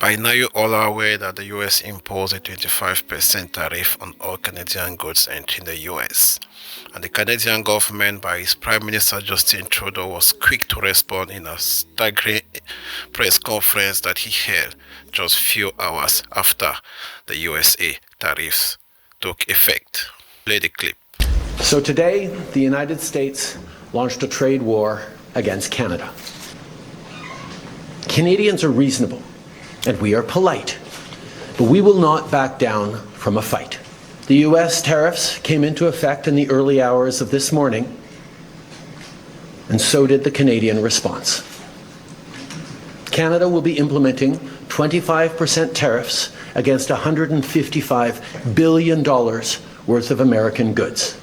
By now, you all are aware that the US imposed a 25% tariff on all Canadian goods entering the US. And the Canadian government, by its Prime Minister Justin Trudeau, was quick to respond in a staggering press conference that he held just few hours after the USA tariffs took effect. Play the clip. So today, the United States launched a trade war against Canada. Canadians are reasonable, and we are polite, but we will not back down from a fight. The US tariffs came into effect in the early hours of this morning, and so did the Canadian response. Canada will be implementing 25% tariffs against $155 billion worth of American goods,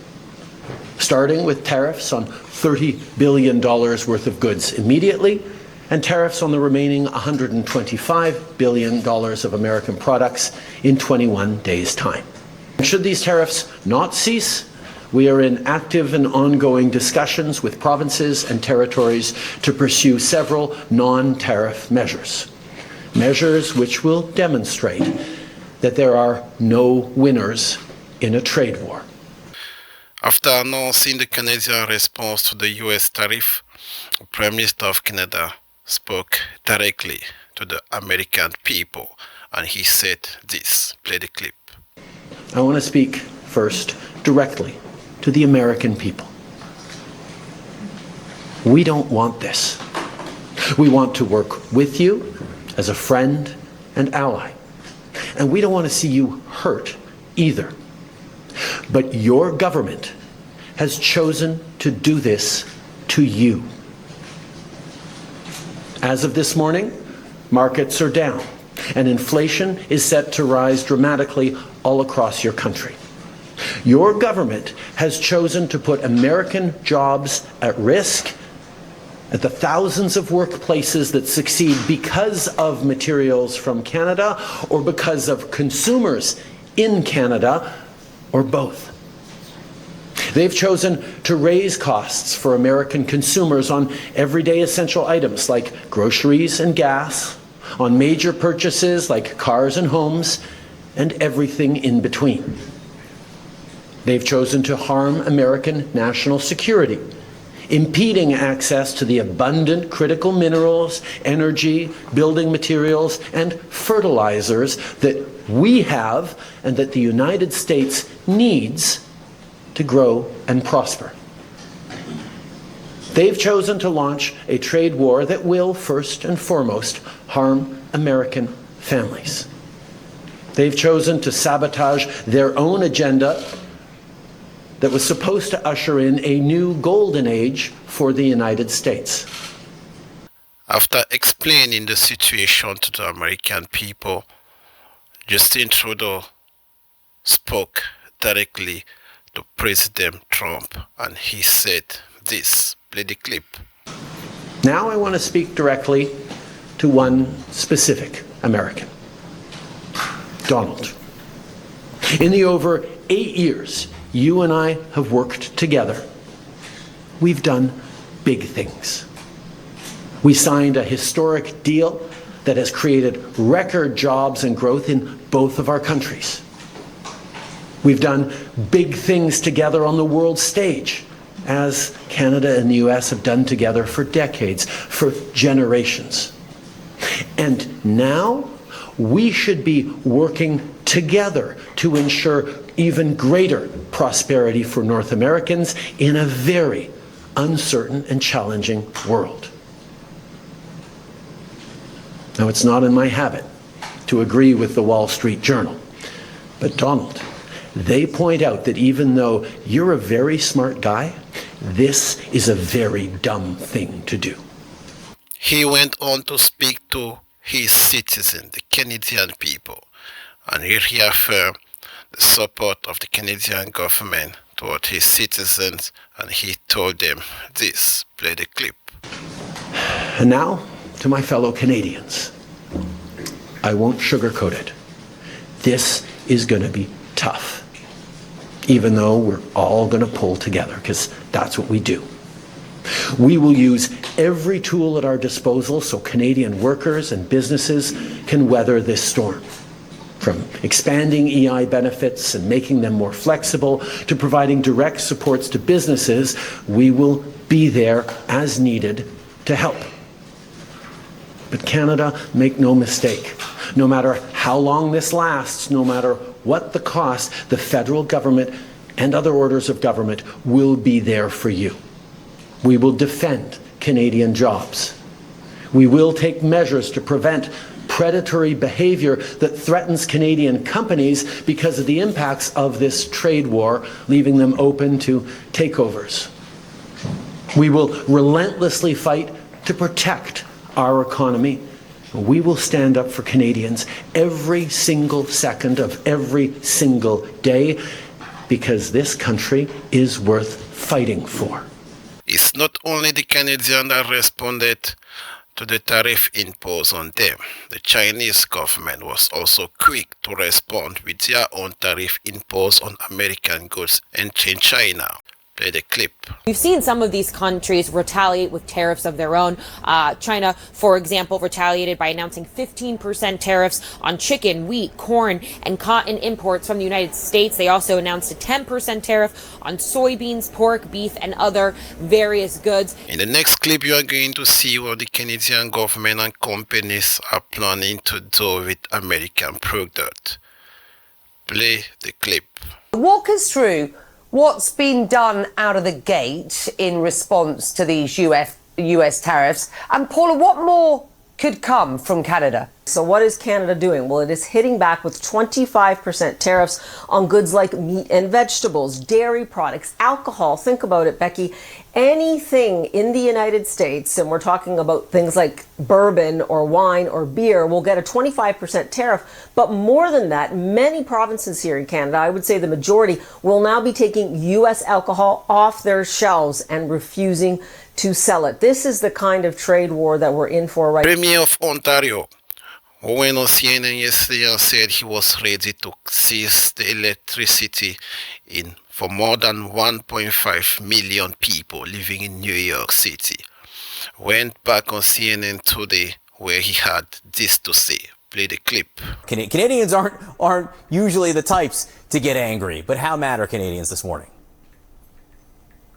starting with tariffs on $30 billion worth of goods immediately, and tariffs on the remaining $125 billion of American products in 21 days' time. Should these tariffs not cease, we are in active and ongoing discussions with provinces and territories to pursue several non-tariff measures. Measures which will demonstrate that there are no winners in a trade war. After announcing the Canadian response to the US tariff, the Prime Minister of Canada spoke directly to the American people, and he said this. Play the clip. I want to speak first directly to the American people. We don't want this. We want to work with you as a friend and ally. And we don't want to see you hurt either. But your government has chosen to do this to you. As of this morning, markets are down, and inflation is set to rise dramatically all across your country. Your government has chosen to put American jobs at risk, at the thousands of workplaces that succeed because of materials from Canada or because of consumers in Canada, or both. They've chosen to raise costs for American consumers on everyday essential items like groceries and gas, on major purchases like cars and homes, and everything in between. They've chosen to harm American national security, impeding access to the abundant critical minerals, energy, building materials, and fertilizers that we have and that the United States needs to grow and prosper. They've chosen to launch a trade war that will, first and foremost, harm American families. They've chosen to sabotage their own agenda that was supposed to usher in a new golden age for the United States. After explaining the situation to the American people, Justin Trudeau spoke directly to President Trump, and he said this. Play the clip. Now I want to speak directly to one specific American, Donald. In the over 8 years you and I have worked together, we've done big things. We signed a historic deal that has created record jobs and growth in both of our countries. We've done big things together on the world stage, as Canada and the US have done together for decades, for generations. And now we should be working together to ensure even greater prosperity for North Americans in a very uncertain and challenging world. Now, it's not in my habit to agree with the Wall Street Journal, but Donald, they point out that even though you're a very smart guy, this is a very dumb thing to do. He went on to speak to his citizens, the Canadian people, and he reaffirmed the support of the Canadian government toward his citizens, and he told them this. Play the clip. And now, to my fellow Canadians, I won't sugarcoat it. This is going to be tough, even though we're all going to pull together, because that's what we do. We will use every tool at our disposal so Canadian workers and businesses can weather this storm. From expanding EI benefits and making them more flexible to providing direct supports to businesses, we will be there as needed to help. But Canada, make no mistake, no matter how long this lasts, no matter what the cost, the federal government and other orders of government will be there for you. We will defend Canadian jobs. We will take measures to prevent predatory behavior that threatens Canadian companies because of the impacts of this trade war, leaving them open to takeovers. We will relentlessly fight to protect our economy. We will stand up for Canadians every single second of every single day because this country is worth fighting for. It's not only the Canadians that responded to the tariff imposed on them. The Chinese government was also quick to respond with their own tariff imposed on American goods entering China. Play the clip. We've seen some of these countries retaliate with tariffs of their own. China, for example, retaliated by announcing 15% tariffs on chicken, wheat, corn, and cotton imports from the United States. They also announced a 10% tariff on soybeans, pork, beef, and other various goods. In the next clip, you are going to see what the Canadian government and companies are planning to do with American product. Play the clip. Walk us through what's been done out of the gate in response to these US tariffs. And Paula, what more could come from Canada? So what is Canada doing? Well, it is hitting back with 25% tariffs on goods like meat and vegetables, dairy products, alcohol. Think about it, Becky. Anything in the United States, and we're talking about things like bourbon or wine or beer, will get a 25% tariff. But more than that, many provinces here in Canada, I would say the majority, will now be taking U.S. alcohol off their shelves and refusing to sell it. This is the kind of trade war that we're in for right now. Premier of Ontario, who went on CNN yesterday and said he was ready to seize the electricity for more than 1.5 million people living in New York City, went back on CNN today where he had this to say. Play the clip. Canadians aren't usually the types to get angry, but how mad are Canadians this morning?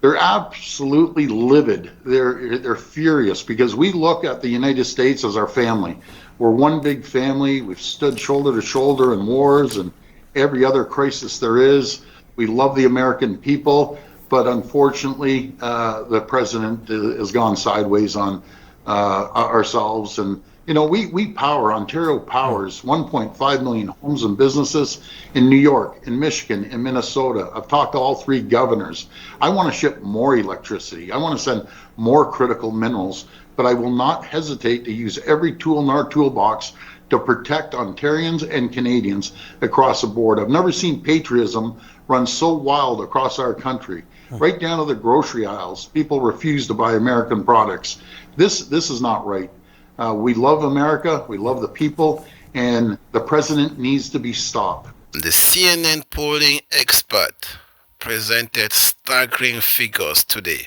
They're absolutely livid. They're furious because we look at the United States as our family. We're one big family. We've stood shoulder to shoulder in wars and every other crisis there is. We love the American people, but unfortunately, the president has gone sideways on ourselves. And you know, we power, Ontario powers 1.5 million homes and businesses in New York, in Michigan, in Minnesota. I've talked to all three governors. I want to ship more electricity. I want to send more critical minerals, but I will not hesitate to use every tool in our toolbox to protect Ontarians and Canadians across the board. I've never seen patriotism run so wild across our country. Right down to the grocery aisles, people refuse to buy American products. This is not right. We love America, we love the people, and the president needs to be stopped. The CNN polling expert presented staggering figures today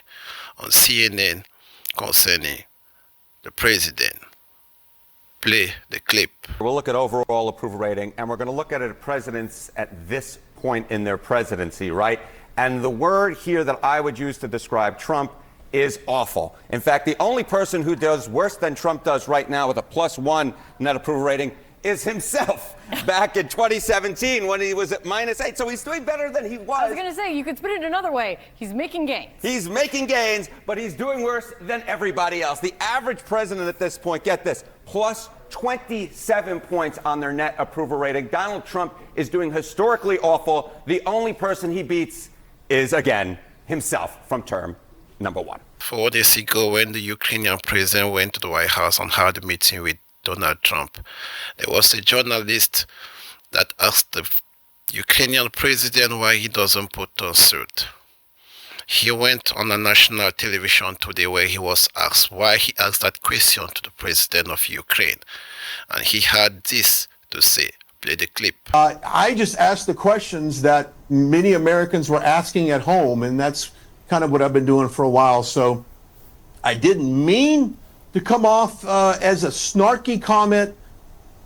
on CNN concerning the president. Play the clip. We'll look at overall approval rating, and we're going to look at it presidents at this point in their presidency, right? And the word here that I would use to describe Trump is awful. In fact, the only person who does worse than Trump does right now with a +1 net approval rating is himself back in 2017 when he was at -8. So he's doing better than he was. I was going to say, you could spin it another way. He's making gains. He's making gains, but he's doing worse than everybody else. The average president at this point, get this, plus 27 points on their net approval rating. Donald Trump is doing historically awful. The only person he beats is, again, himself from term number 1. 4 days ago, when the Ukrainian president went to the White House and had a meeting with Donald Trump, there was a journalist that asked the Ukrainian president why he doesn't put on a suit. He went on a national television today where he was asked why he asked that question to the president of Ukraine. And he had this to say. Play the clip. I just asked the questions that many Americans were asking at home, and that's kind of what I've been doing for a while. So I didn't mean to come off as a snarky comment,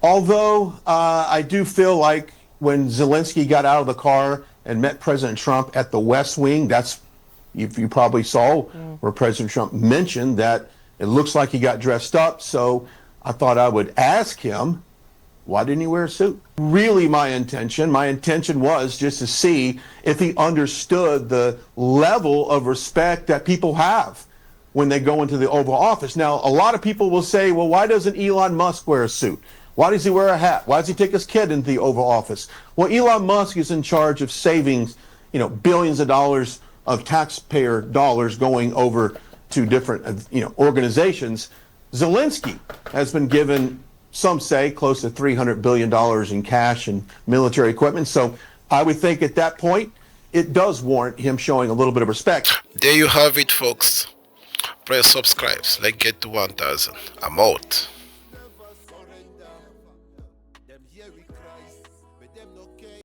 although I do feel like when Zelensky got out of the car and met President Trump at the West Wing, that's, if you probably saw where President Trump mentioned that it looks like he got dressed up. So I thought I would ask him, why didn't he wear a suit? Really my intention was just to see if he understood the level of respect that people have when they go into the Oval Office. Now, a lot of people will say, well, why doesn't Elon Musk wear a suit? Why does he wear a hat? Why does he take his kid into the Oval Office? Well, Elon Musk is in charge of saving, billions of dollars of taxpayer dollars going over to different, organizations. Zelensky has been given, some say, close to $300 billion in cash and military equipment. So I would think at that point, it does warrant him showing a little bit of respect. There you have it, folks. Press subscribe. Let's get to 1,000. I'm out.